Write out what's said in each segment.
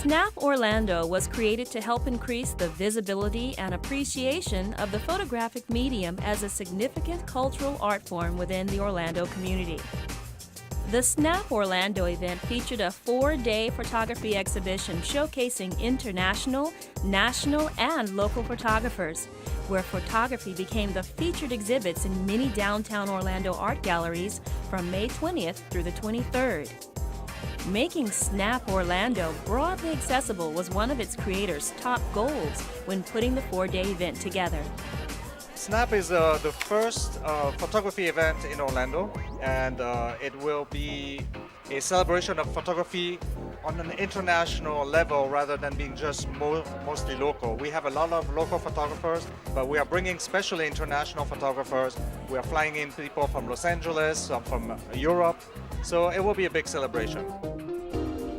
Snap Orlando was created to help increase the visibility and appreciation of the photographic medium as a significant cultural art form within the Orlando community. The Snap Orlando event featured a 4-day photography exhibition showcasing international, national, and local photographers, where photography became the featured exhibits in many downtown Orlando art galleries from May 20th through the 23rd. Making Snap Orlando broadly accessible was one of its creators' top goals when putting the 4-day event together. Snap is the first photography event in Orlando, and it will be a celebration of photography on an international level rather than being just mostly local. We have a lot of local photographers, but we are bringing specially international photographers. We are flying in people from Los Angeles, some from Europe, so it will be a big celebration.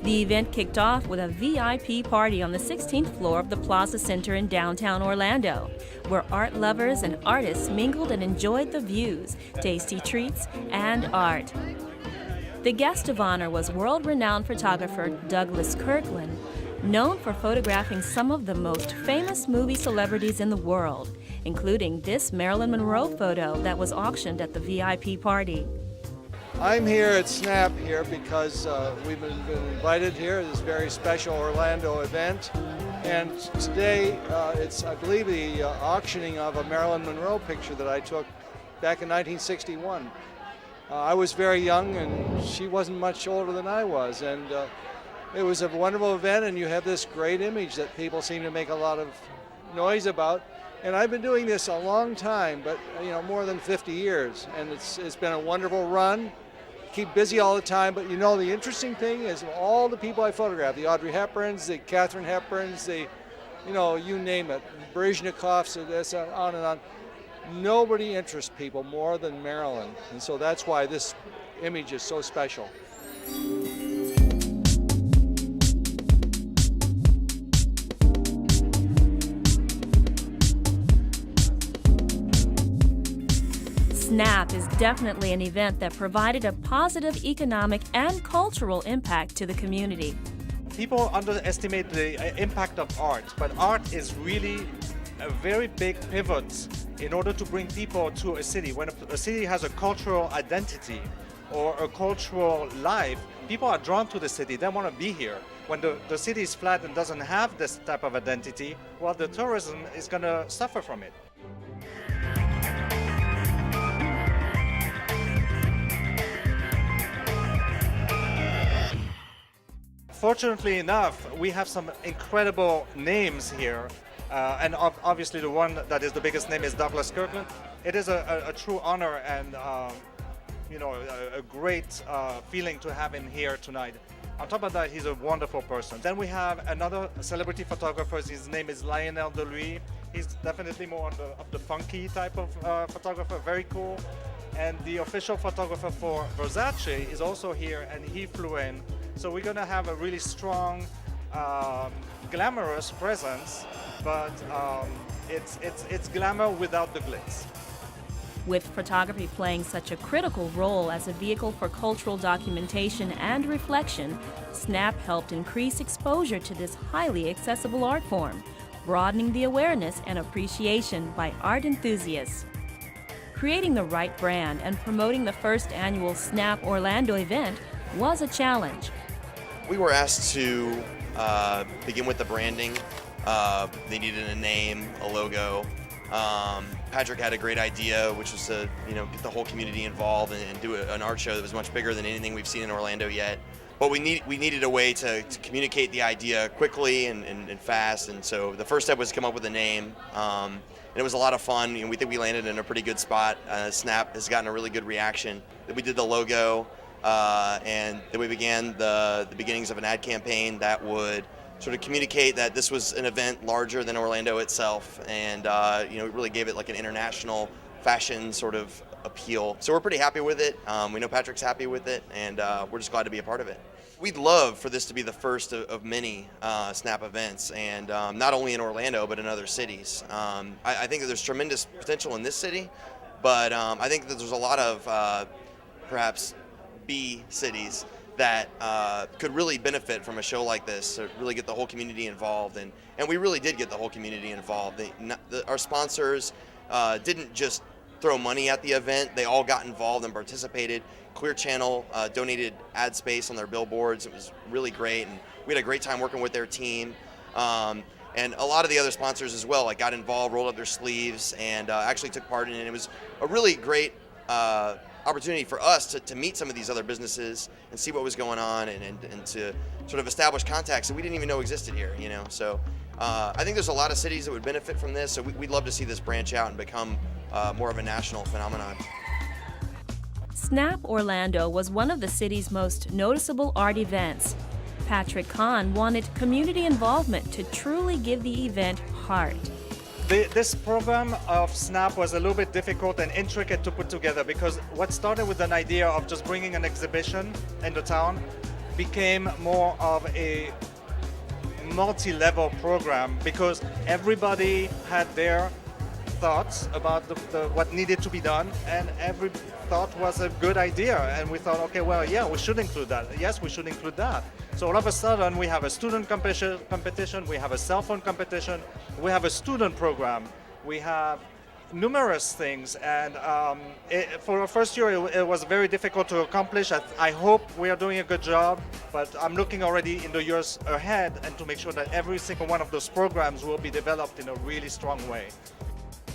The event kicked off with a VIP party on the 16th floor of the Plaza Center in downtown Orlando, where art lovers and artists mingled and enjoyed the views, tasty treats, and art. The guest of honor was world-renowned photographer Douglas Kirkland, known for photographing some of the most famous movie celebrities in the world, including this Marilyn Monroe photo that was auctioned at the VIP party. I'm here at Snap here because we've been invited here to this very special Orlando event. And today it's, I believe, the auctioning of a Marilyn Monroe picture that I took back in 1961. I was very young and she wasn't much older than I was. And it was a wonderful event, and you have this great image that people seem to make a lot of noise about. And I've been doing this a long time, but more than 50 years. And it's been a wonderful run. Keep busy all the time, but the interesting thing is all the people I photograph, the Audrey Hepburns, the Katharine Hepburns, the, you name it, Baryshnikovs, on and on. Nobody interests people more than Marilyn, and so that's why this image is so special. Snap is definitely an event that provided a positive economic and cultural impact to the community. People underestimate the impact of art, but art is really a very big pivot in order to bring people to a city. When a city has a cultural identity or a cultural life, people are drawn to the city, they want to be here. When the city is flat and doesn't have this type of identity, well, the tourism is going to suffer from it. Fortunately enough, we have some incredible names here, and obviously the one that is the biggest name is Douglas Kirkland. It is a true honor and a great feeling to have him here tonight. On top of that, he's a wonderful person. Then we have another celebrity photographer. His name is Lionel DeLuis. He's definitely more of the funky type of photographer, very cool. And the official photographer for Versace is also here, and he flew in. So we're gonna have a really strong, glamorous presence, but it's glamour without the glitz. With photography playing such a critical role as a vehicle for cultural documentation and reflection, Snap helped increase exposure to this highly accessible art form, broadening the awareness and appreciation by art enthusiasts. Creating the right brand and promoting the first annual Snap Orlando event was a challenge. We were asked to begin with the branding. They needed a name, a logo. Patrick had a great idea, which was to get the whole community involved and do an art show that was much bigger than anything we've seen in Orlando yet. But we needed a way to communicate the idea quickly and fast, and so the first step was to come up with a name. And it was a lot of fun, and we think we landed in a pretty good spot. Snap has gotten a really good reaction. Then we did the logo, and then we began the beginnings of an ad campaign that would sort of communicate that this was an event larger than Orlando itself, and we really gave it like an international fashion sort of appeal. So we're pretty happy with it. We know Patrick's happy with it, and we're just glad to be a part of it. We'd love for this to be the first of many Snap events, and not only in Orlando, but in other cities. I think that there's tremendous potential in this city, but I think that there's a lot of perhaps B cities that could really benefit from a show like this, to really get the whole community involved. And we really did get the whole community involved. Our sponsors didn't just throw money at the event. They all got involved and participated. Clear Channel donated ad space on their billboards. It was really great, and we had a great time working with their team. And a lot of the other sponsors as well, like, got involved, rolled up their sleeves, and actually took part in it. It was a really great opportunity for us to meet some of these other businesses and see what was going on, and to sort of establish contacts that we didn't even know existed here, you know. So I think there's a lot of cities that would benefit from this, so we'd love to see this branch out and become more of a national phenomenon. Snap Orlando was one of the city's most noticeable art events. Patrick Kahn wanted community involvement to truly give the event heart. This program of Snap was a little bit difficult and intricate to put together, because what started with an idea of just bringing an exhibition into town became more of a multi-level program, because everybody had their thoughts about what needed to be done, and every thought was a good idea, and we thought, okay, well, yeah, we should include that. Yes, we should include that. So all of a sudden, we have a student competition, we have a cell phone competition, we have a student program, we have numerous things, and for our first year, it was very difficult to accomplish. I hope we are doing a good job, but I'm looking already in the years ahead and to make sure that every single one of those programs will be developed in a really strong way.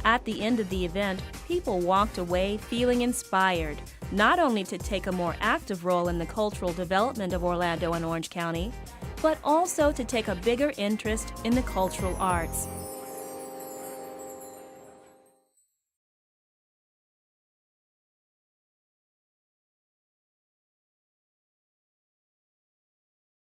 At the end of the event, people walked away feeling inspired, not only to take a more active role in the cultural development of Orlando and Orange County, but also to take a bigger interest in the cultural arts.